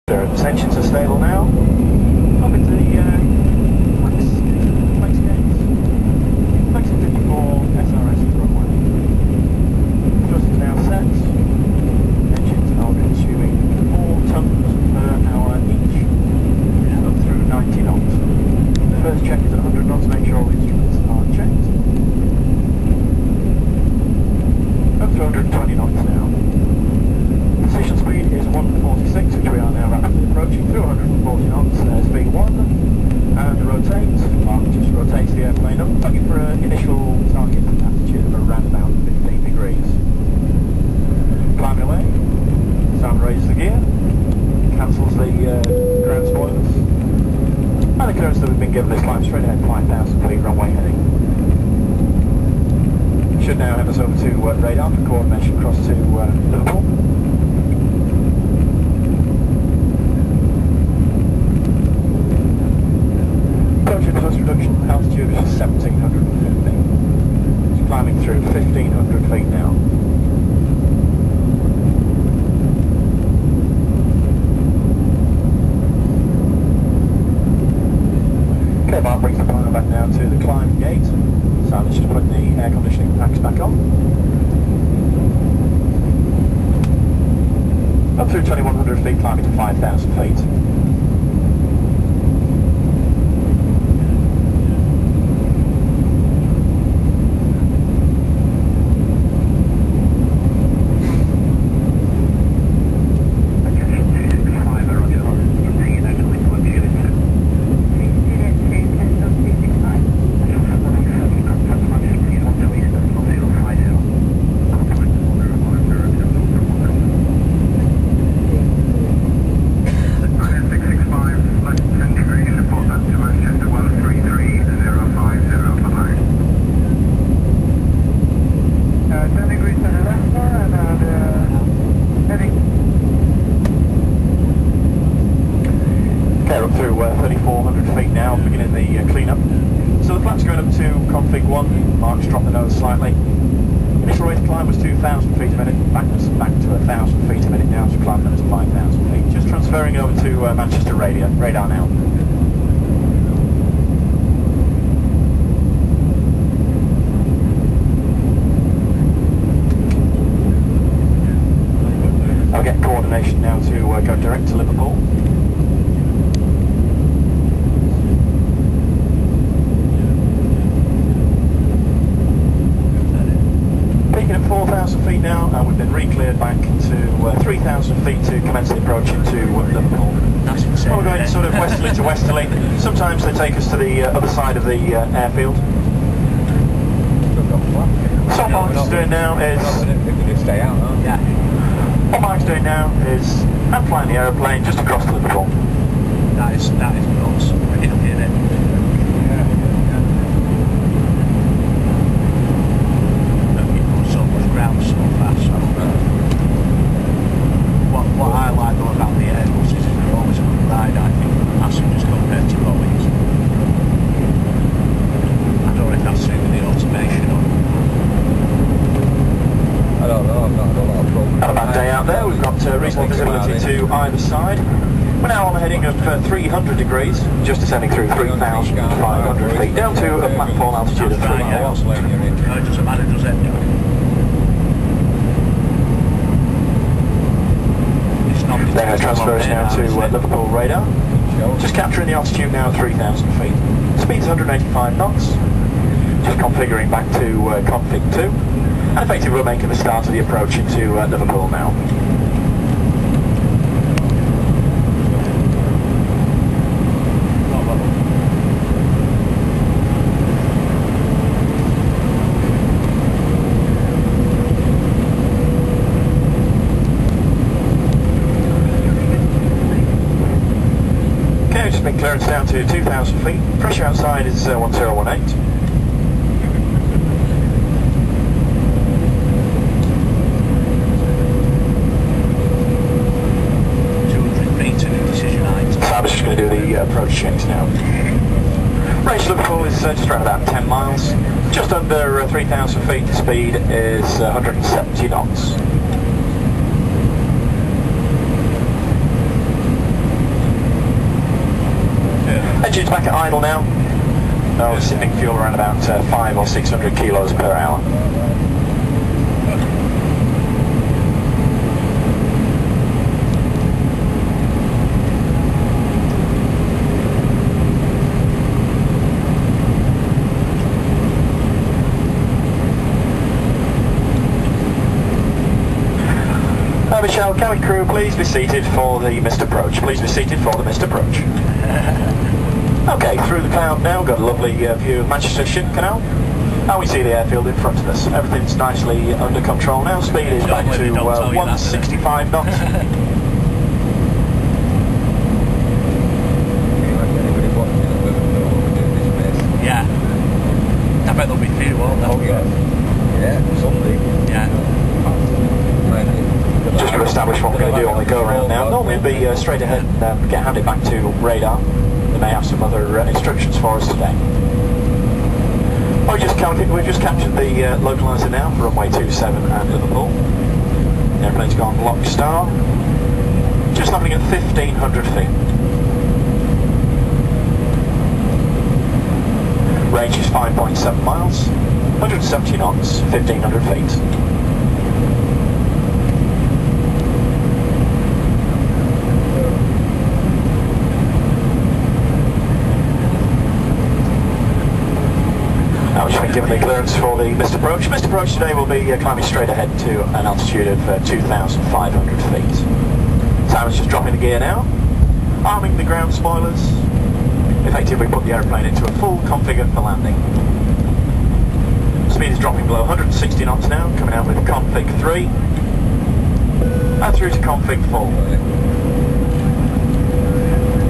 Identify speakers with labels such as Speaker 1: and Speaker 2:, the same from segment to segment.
Speaker 1: The engines are stable now. Up into the flex gates. Flex 54 SRS runway. Thrust is now set. Engines are consuming 4 tons per hour each. Up through 90 knots. The first check is at 100 knots, make sure all the instruments are checked. Up to 120 knots now. Position speed is 146, which we are now rapidly approaching, through 140 knots, speed 1, and rotate. Mark just rotates the airplane up, looking for an initial target attitude of around about 15 degrees. Climbing away, Sam raises the gear, cancels the ground spoilers, and the clearance that we've been given is climb straight ahead, 5,000 feet runway heading. Should now have us over to radar for coordination across to Liverpool. Approaching thrust reduction, altitude is 1750. It's climbing through 1500 feet now. Okay, Mark brings the climber back now to the climb gate. So let's just put the air conditioning packs back on. Up through 2100 feet, climbing to 5,000 feet. Okay, up through 3,400 feet now, beginning the clean-up. So the flaps going up to config 1, Mark's dropped the nose slightly. Initial rate of climb was 2,000 feet a minute, back to 1,000 feet a minute now, so climbing up to 5,000 feet. Just transferring over to Manchester radar now. I'll get coordination now to go direct to Liverpool. Peaking at 4,000 feet now, and we've been re-cleared back to 3,000 feet to commence the approach into Liverpool.
Speaker 2: That's insane.
Speaker 1: Well, we're going sort of westerly to westerly. Sometimes they take us to the other side of the airfield. So what Mark's doing now is...
Speaker 3: Stay out, huh?
Speaker 2: Yeah.
Speaker 1: What Mark's doing now is I'm flying the aeroplane just across to Liverpool.
Speaker 2: That is nuts. I didn't hear it. You put so much ground so fast. What I like though about the Airbus is they're always a good ride, I think, for passengers compared to Boeings. I don't know if that's through the automation or...
Speaker 3: I don't know, I've not had a lot of problems.
Speaker 1: Not a bad day out there, we've got reasonable visibility to either side. We're now on a heading of 300 degrees, just descending through 3,500 feet, down to a platform altitude of 3 miles.
Speaker 2: No, it doesn't matter, does it?
Speaker 1: Then transfers now to Liverpool radar. Just capturing the altitude now at 3,000 feet. Speed's 185 knots. Just configuring back to config 2. And effectively we're making the start of the approach into Liverpool now. Okay, just been clearance down to 2,000 feet. Pressure outside is 1018. I'm just going to do the approach checks now. Range to Liverpool is just around about 10 miles. Just under 3,000 feet. The speed is 170 knots. Engine's back at idle now. Oh, sipping fuel around about 500 or 600 kilos per hour. Michelle, cabin crew, please be seated for the missed approach. Please be seated for the missed approach. Okay, through the cloud now, got a lovely view of Manchester Ship Canal. And we see the airfield in front of us. Everything's nicely under control now. Speed is back to 165 knots.
Speaker 2: Yeah. I bet there'll be few, won't there?
Speaker 3: Oh yeah. Yeah, something.
Speaker 2: Yeah.
Speaker 1: Just to establish what we're going to do on the go-around now. Normally it'd be straight ahead and get handed back to radar. They may have some other instructions for us today. We've just captured the localizer now for runway 27 at Liverpool. The airplane's gone lock star. Just landing at 1,500 feet. Range is 5.7 miles, 170 knots, 1,500 feet. Given the clearance for the missed approach. Missed approach today will be climbing straight ahead to an altitude of 2,500 feet. Simon's just dropping the gear now, arming the ground spoilers. Effectively put the aeroplane into a full configure for landing. Speed is dropping below 160 knots now, coming out with config 3 and through to config 4.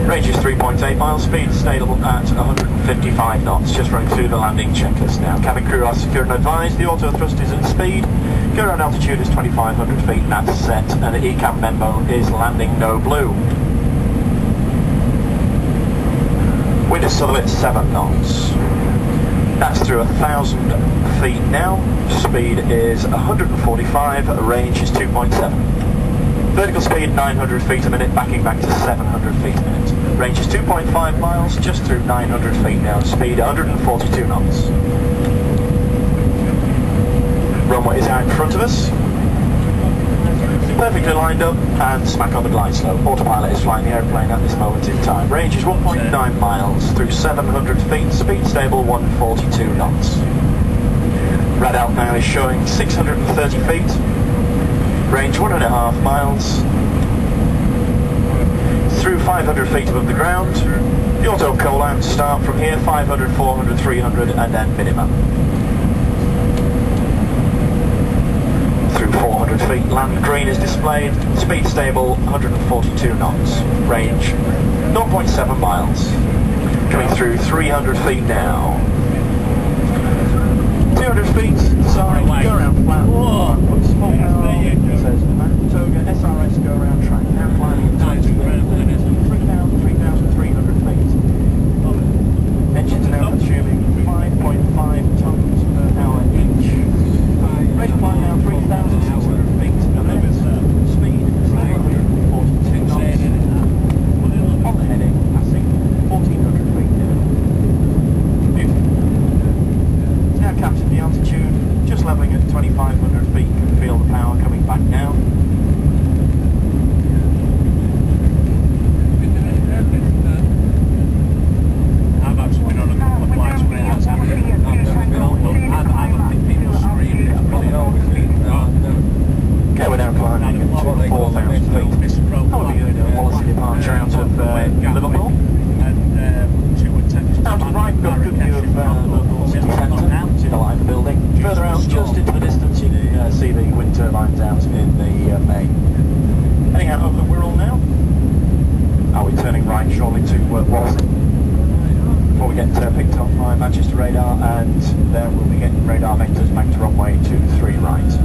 Speaker 1: Range is 3.8 miles, speed stable at 155 knots, just running through the landing checklist now. Cabin crew are secure and advised, the auto thrust is at speed, go around altitude is 2,500 feet and that's set, and the ECAM memo is landing no blue. Wind is still at 7 knots. That's through 1,000 feet now, speed is 145, range is 2.7. Vertical speed 900 feet a minute, backing back to 700 feet a minute. Range is 2.5 miles, just through 900 feet now, speed 142 knots. Runway is out in front of us. Perfectly lined up and smack on the glide slope. Autopilot is flying the airplane at this moment in time. Range is 1.9 miles, through 700 feet, speed stable 142 knots. Radar now is showing 630 feet. Range 1.5 miles, through 500 feet above the ground. The auto coal out to start from here, 500, 400, 300 and then minimum. Through 400 feet, land green is displayed, speed stable 142 knots, range 0.7 miles. Coming through 300 feet now. 200 feet, sorry, go around flat. Says Toga SRS go around track, now flying at 3,300 feet. Engines now consuming 5.5 tons per hour each. Rate of flight now 3,600 feet, and speed 342 knots. On the heading, passing 1,400 feet now. Now captured the altitude, just levelling at 2,500 feet, can feel the power coming back now.
Speaker 2: I've actually been on a couple of flights where that's happening.
Speaker 1: Okay, we're now climbing at 4,000 feet. Policy departure out of Liverpool. Out to right, got a good view of Liverpool city centre, see the live building. Further out, just into the distance, you can see the wind turbines out in the main. Heading out over the Wirral now. Are we turning right shortly to Wallasey? Before we get picked up by Manchester radar, and there we'll be getting radar vectors back to runway 23 right.